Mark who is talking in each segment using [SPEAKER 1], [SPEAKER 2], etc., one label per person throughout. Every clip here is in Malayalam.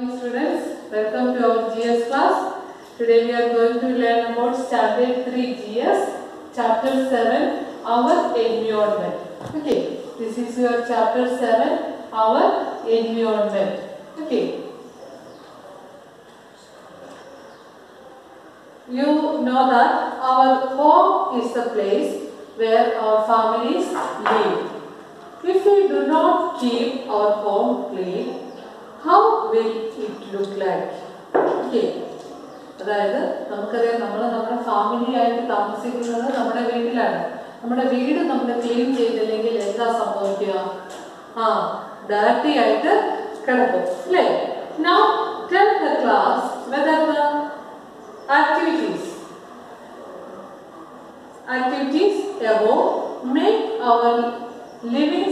[SPEAKER 1] Morning students, welcome to our GS class. Today we are going to learn about Standard 3 GS, Chapter 7, Our Environment. Okay, this is your Chapter 7, Our Environment. Okay. You know that our home is the place where our families live. If we do not keep our home clean, how will it look like? Okay. അതായത് നമുക്കറിയാം നമ്മുടെ ഫാമിലി ആയിട്ട് താമസിക്കുന്നത് നമ്മുടെ വീട്ടിലാണ്. നമ്മുടെ വീട് നമ്മൾ ക്ലീൻ ചെയ്തില്ലെങ്കിൽ എന്താ സംഭവിക്കുക? ഡയറക്റ്റി ആയിട്ട് കിടക്കും അല്ലേ? Now tell the class whether the activities above make our living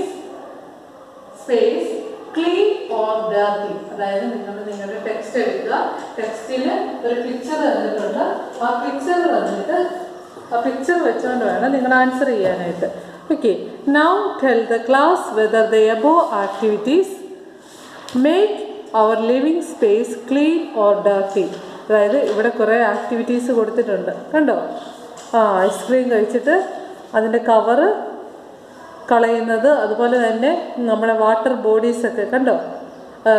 [SPEAKER 1] space clean or dirty. അതായത് നിങ്ങളുടെ ടെക്സ്റ്റ് എടുക്കുക. ടെക്സ്റ്റിൽ ഒരു പിക്ചർ തന്നിട്ടുണ്ട്. ആ പിക്ചർ തന്നിട്ട് ആ പിക്ചർ വെച്ചുകൊണ്ട് വേണം നിങ്ങൾ ആൻസർ ചെയ്യാനായിട്ട്. Okay, now tell the class whether the above activities make our living space clean or dirty. അതായത് ഇവിടെ കുറേ ആക്ടിവിറ്റീസ് കൊടുത്തിട്ടുണ്ട്, കണ്ടോ? ഐസ്ക്രീം കഴിച്ചിട്ട് അതിൻ്റെ കവറ് കളയുന്നത്, അതുപോലെ തന്നെ നമ്മുടെ വാട്ടർ ബോഡീസൊക്കെ കണ്ടോ,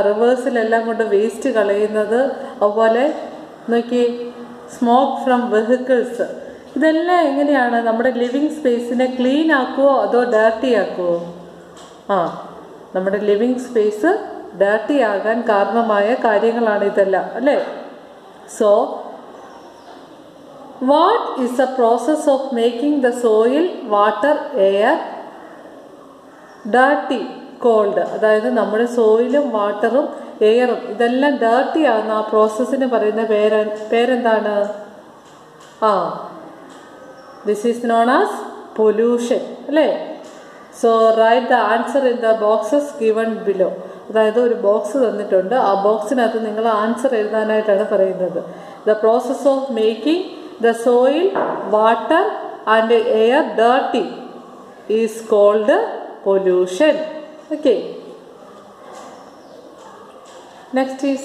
[SPEAKER 1] റിവേഴ്സിലെല്ലാം കൊണ്ട് വേസ്റ്റ് കളയുന്നത്, അതുപോലെ നോക്കി സ്മോക്ക് ഫ്രം വെഹിക്കിൾസ്. ഇതെല്ലാം എങ്ങനെയാണ് നമ്മുടെ ലിവിങ് സ്പേസിനെ ക്ലീൻ ആക്കുമോ അതോ ഡേർട്ടി ആക്കുമോ? നമ്മുടെ ലിവിങ് സ്പേസ് ഡേർട്ടി ആകാൻ കാരണമായ കാര്യങ്ങളാണ് ഇതെല്ലാം, അല്ലേ? So what is the process of making the soil, water, air dirty, called? അതായത് നമ്മുടെ സോയിലും വാട്ടറും എയറും ഇതെല്ലാം ഡേർട്ടി ആകുന്ന ആ പ്രോസസ്സിന് പറയുന്ന പേരെന്താണ്? This is known as pollution, അല്ലേ? So write the answer in the boxes given below. അതായത് ഒരു ബോക്സ് തന്നിട്ടുണ്ട്, ആ ബോക്സിനകത്ത് നിങ്ങൾ ആൻസർ എഴുതാനായിട്ടാണ് പറയുന്നത്. The process of making the soil, water and air dirty is called pollution. Okay, next is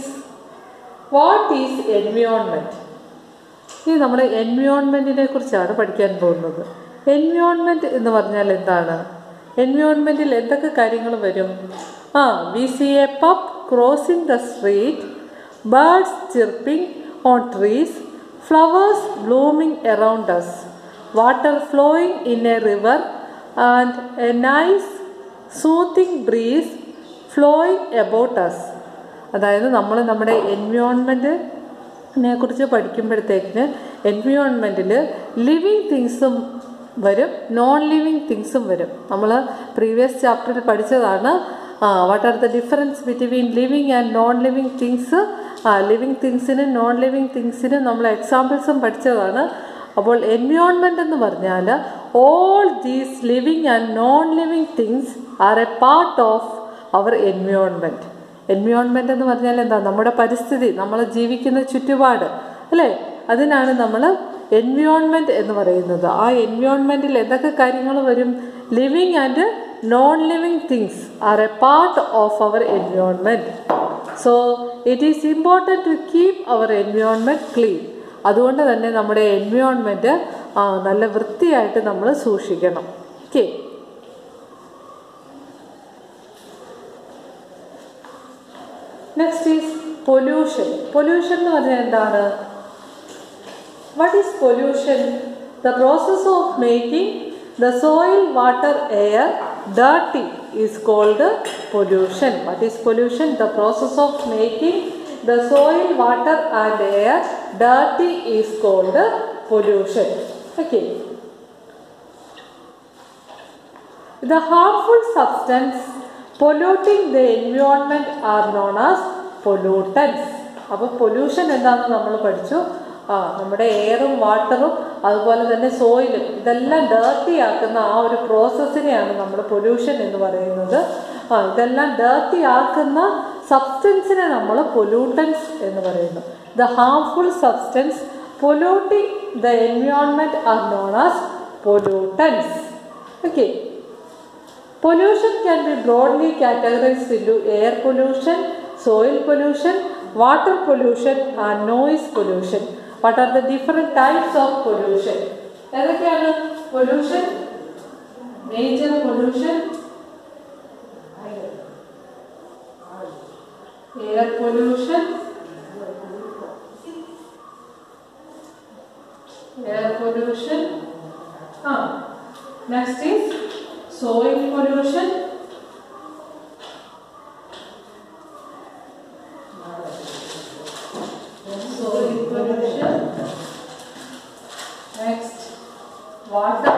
[SPEAKER 1] what is environment? ഇനി നമ്മൾ എൻവയോൺമെൻറ്റിനെ കുറിച്ചാണ് പഠിക്കാൻ പോകുന്നത്. എൻവയോൺമെൻറ്റ് എന്ന് പറഞ്ഞാൽ എന്താണ്? എൻവയോൺമെൻറ്റിൽ എന്തൊക്കെ കാര്യങ്ങൾ വരും? we see a pup crossing the street, birds chirping on trees, flowers blooming around us, water flowing in a river and a nice soothing breeze flowing about us. അതായത് നമ്മൾ നമ്മുടെ എൻവയോൺമെൻറ്റിനെ കുറിച്ച് പഠിക്കുമ്പോഴത്തേക്കിന് എൻവയോൺമെൻറ്റിൽ ലിവിങ് തിങ്സും വരും, നോൺ ലിവിങ് തിങ്സും വരും. നമ്മൾ പ്രീവിയസ് ചാപ്റ്ററിൽ പഠിച്ചതാണ് what are the difference between living and non living things. Living തിങ്സിനും നോൺ ലിവിങ് തിങ്സിനും നമ്മൾ എക്സാമ്പിൾസും പഠിച്ചതാണ്. അപ്പോൾ എൻവയോൺമെൻറ്റ് എന്ന് പറഞ്ഞാൽ all these living and non living things are a part of our environment. Environment എന്ന് പറഞ്ഞാൽ എന്താ? നമ്മുടെ പരിസ്ഥിതി, നമ്മൾ ജീവിക്കുന്ന ചുറ്റുപാട്, അല്ലേ? അതിനാണ് നമ്മൾ എൻവയോൺമെൻറ്റ് എന്ന് പറയുന്നത്. ആ എൻവയോൺമെൻറ്റിൽ എന്തൊക്കെ കാര്യങ്ങൾ വരും? Living and non living things are a part of our environment. So it is important to keep our environment clean. അതുകൊണ്ട് തന്നെ നമ്മുടെ എൻവയോൺമെൻറ്റ് നല്ല വൃത്തിയായിട്ട് നമ്മൾ സൂക്ഷിക്കണം. Okay, next is pollution. Pollution എന്ന് പറഞ്ഞാൽ എന്താണ്? What is pollution? The process of making the soil, water, air dirty is called pollution. What is pollution? The process of making the soil, water and air dirty is called pollution. Okay, the harmful substance polluting the environment are known as pollutants. അപ്പോൾ പൊല്യൂഷൻ എന്താണെന്ന് നമ്മൾ പഠിച്ചു. നമ്മുടെ എയറും വാട്ടറും അതുപോലെ തന്നെ സോയിലും ഇതെല്ലാം ഡേർട്ടി ആക്കുന്ന ആ ഒരു പ്രോസസ്സിനെയാണ് നമ്മൾ പൊല്യൂഷൻ എന്ന് പറയുന്നത്. ഇതെല്ലാം ഡേർട്ടി ആക്കുന്ന സബ്സ്റ്റൻസിനെ നമ്മൾ പൊല്യൂട്ടൻസ് എന്ന് പറയുന്നു. The harmful substance polluting the environment are known as pollutants. Okay, Pollution can be broadly categorized into air pollution, soil pollution, water pollution and noise pollution. What are the different types of pollution? ഏതൊക്കെയാണ് pollution? Major pollution, air pollution, next is soil pollution, next water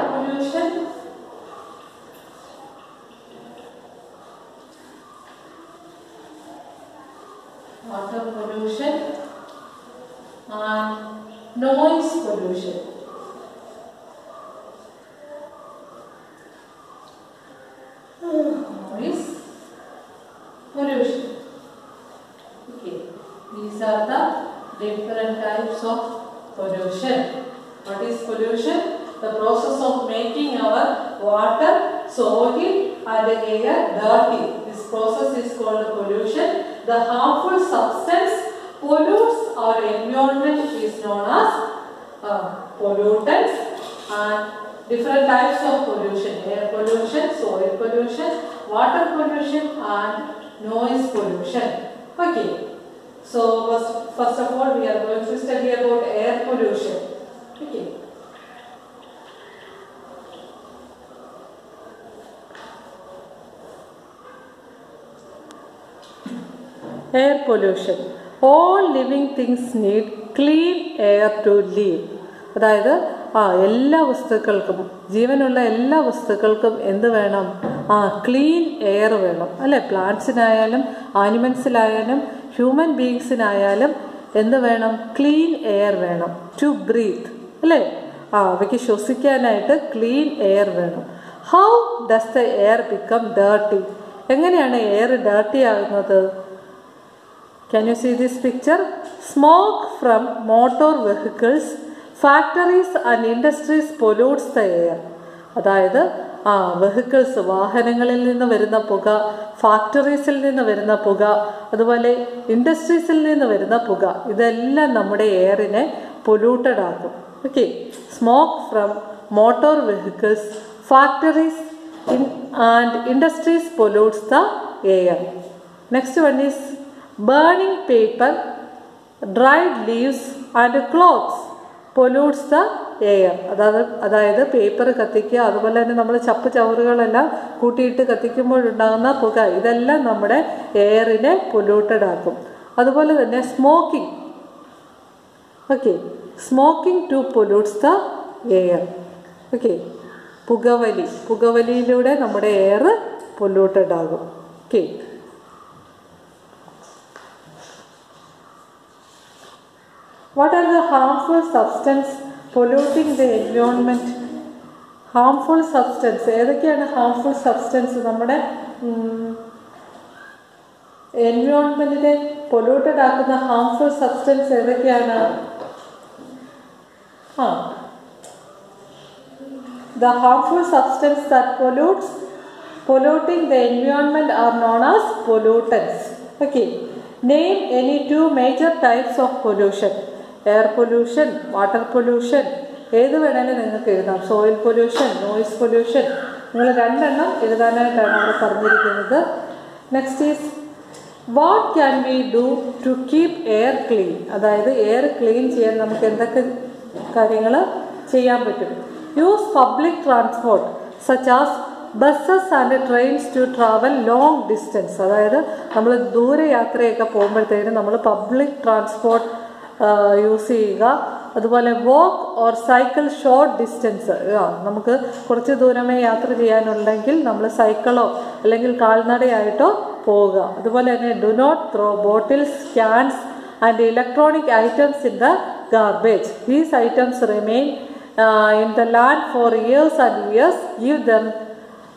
[SPEAKER 1] pollution, and noise pollution. Noise pollution. Okay, these are the different types of pollution. What is pollution? The process of making our water, soil and air dirty. This process is called pollution. The harmful substance pollutes our environment is known as pollutants. And different types of pollution: air pollution, soil pollution, water pollution and noise pollution. Okay, so first of all we are going to study about air pollution. Okay, air pollution. All living things need clean air to live. അതായത് എല്ലാ വസ്തുക്കൾക്കും, ജീവനുള്ള എല്ലാ വസ്തുക്കൾക്കും എന്ത് വേണം? ക്ലീൻ എയർ വേണം അല്ലേ? പ്ലാന്റ്സിനായാലും ആനിമൽസിലായാലും ഹ്യൂമൻ ബീങ്സിനായാലും എന്ത് വേണം? ക്ലീൻ എയർ വേണം. ടു ബ്രീത്ത് അല്ലേ? അവയ്ക്ക് ശ്വസിക്കാനായിട്ട് ക്ലീൻ എയർ വേണം. How does the air become dirty? എങ്ങനെയാണ് എയർ ഡേർട്ടി ആകുന്നത്? Can you see this picture? Smoke from motor vehicles, factories and industries pollutes the air. അതായത് വെഹിക്കിൾസ്, വാഹനങ്ങളിൽ നിന്ന് വരുന്ന പുക, ഫാക്ടറീസിൽ നിന്ന് വരുന്ന പുക, അതുപോലെ ഇൻഡസ്ട്രീസിൽ നിന്ന് വരുന്ന പുക, ഇതെല്ലാം നമ്മുടെ എയറിനെ പൊല്യൂട്ടഡ് ആക്കും. Okay, smoke from motor vehicles, factories and industries pollutes the air. Next one is burning paper, dried leaves and clothes pollutes the air. അതായത് പേപ്പർ കത്തിക്കുക, അതുപോലെ തന്നെ നമ്മൾ ചപ്പ് ചവറുകളെല്ലാം കൂട്ടിയിട്ട് കത്തിക്കുമ്പോഴുണ്ടാകുന്ന പുക, ഇതെല്ലാം നമ്മുടെ എയറിനെ പൊല്യൂട്ടഡ് ആക്കും. അതുപോലെ തന്നെ smoking. Okay, smoking too pollutes the air. Okay, പുകവലിയിലൂടെ നമ്മുടെ എയർ പൊല്യൂട്ടഡ് ആകും. Okay, what are the harmful substance polluting the environment? harmful substance, ഏതൊക്കെയാണ് harmful substance? നമ്മുടെ എൻവയോൺമെൻറ്റിനെ പൊല്യൂട്ടഡ് ആക്കുന്ന harmful substance ഏതൊക്കെയാണ്? The harmful substance that polluting the environment are known as pollutants. Okay, name any two major types of pollution. Air pollution, water pollution, ഏത് വേണേലും നിങ്ങൾക്ക് എഴുതാം. സോയിൽ പൊല്യൂഷൻ, നോയിസ് പൊല്യൂഷൻ, നിങ്ങൾ രണ്ടെണ്ണം എഴുതാനായിട്ടാണ് അവിടെ പറഞ്ഞിരിക്കുന്നത്. Next is what can we do to keep air clean? അതായത് എയർ ക്ലീൻ ചെയ്യാൻ നമുക്ക് എന്തൊക്കെ കാര്യങ്ങൾ ചെയ്യാൻ പറ്റും? Use public transport such as buses and trains to travel long distance. അതായത് നമ്മൾ ദൂരെ യാത്രയൊക്കെ പോകുമ്പോഴത്തേനും നമ്മൾ പബ്ലിക് ട്രാൻസ്പോർട്ട് യൂസ് ചെയ്യുക. അതുപോലെ walk or cycle short distance, നമുക്ക് കുറച്ച് ദൂരമേ യാത്ര ചെയ്യാനുണ്ടെങ്കിൽ നമ്മൾ സൈക്കിളോ അല്ലെങ്കിൽ കാൽനടയായിട്ടോ പോവുക. അതുപോലെ തന്നെ do not throw bottles, cans and electronic items in the garbage. These items remain in the land for years and years. Give them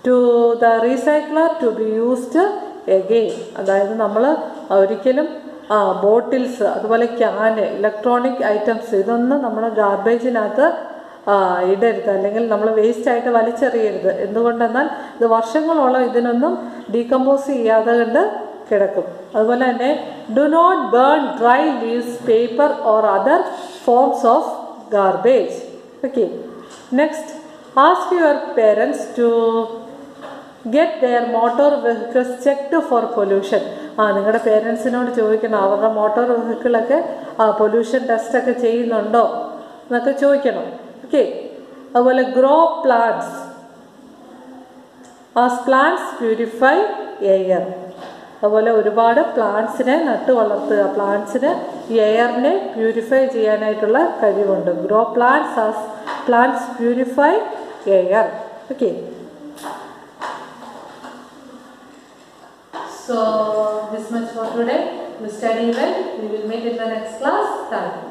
[SPEAKER 1] to the recycler to be used again. അതായത് നമ്മൾ ഒരിക്കലും ബോട്ടിൽസ്, അതുപോലെ ക്യാന്, ഇലക്ട്രോണിക് ഐറ്റംസ്, ഇതൊന്നും നമ്മൾ ഗാർബേജിനകത്ത് ഇടരുത്, അല്ലെങ്കിൽ നമ്മൾ വേസ്റ്റായിട്ട് വലിച്ചെറിയരുത്. എന്തുകൊണ്ടെന്നാൽ ഇത് വർഷങ്ങളോളം ഇതിനൊന്നും ഡീകമ്പോസ് ചെയ്യാതെ കൊണ്ട് കിടക്കും. അതുപോലെ തന്നെ do not burn dry leaves, paper or other forms of garbage. Okay, next ask your parents to get their motor vehicles checked for pollution. നിങ്ങളുടെ പേരൻസിനോട് ചോദിക്കണം അവരുടെ മോട്ടോർ വെഹിക്കിളൊക്കെ പൊല്യൂഷൻ ടെസ്റ്റൊക്കെ ചെയ്യുന്നുണ്ടോ എന്നൊക്കെ ചോദിക്കണം. ഓക്കെ, അതുപോലെ grow plants as plants purify air. അതുപോലെ ഒരുപാട് പ്ലാന്റ്സിനെ നട്ടു വളർത്തുക. പ്ലാന്റ്സിന് എയറിനെ പ്യൂരിഫൈ ചെയ്യാനായിട്ടുള്ള കഴിവുണ്ട്. Grow plants as plants purify air. Okay, so this much for today. You study well. We will meet in the next class. Thank you.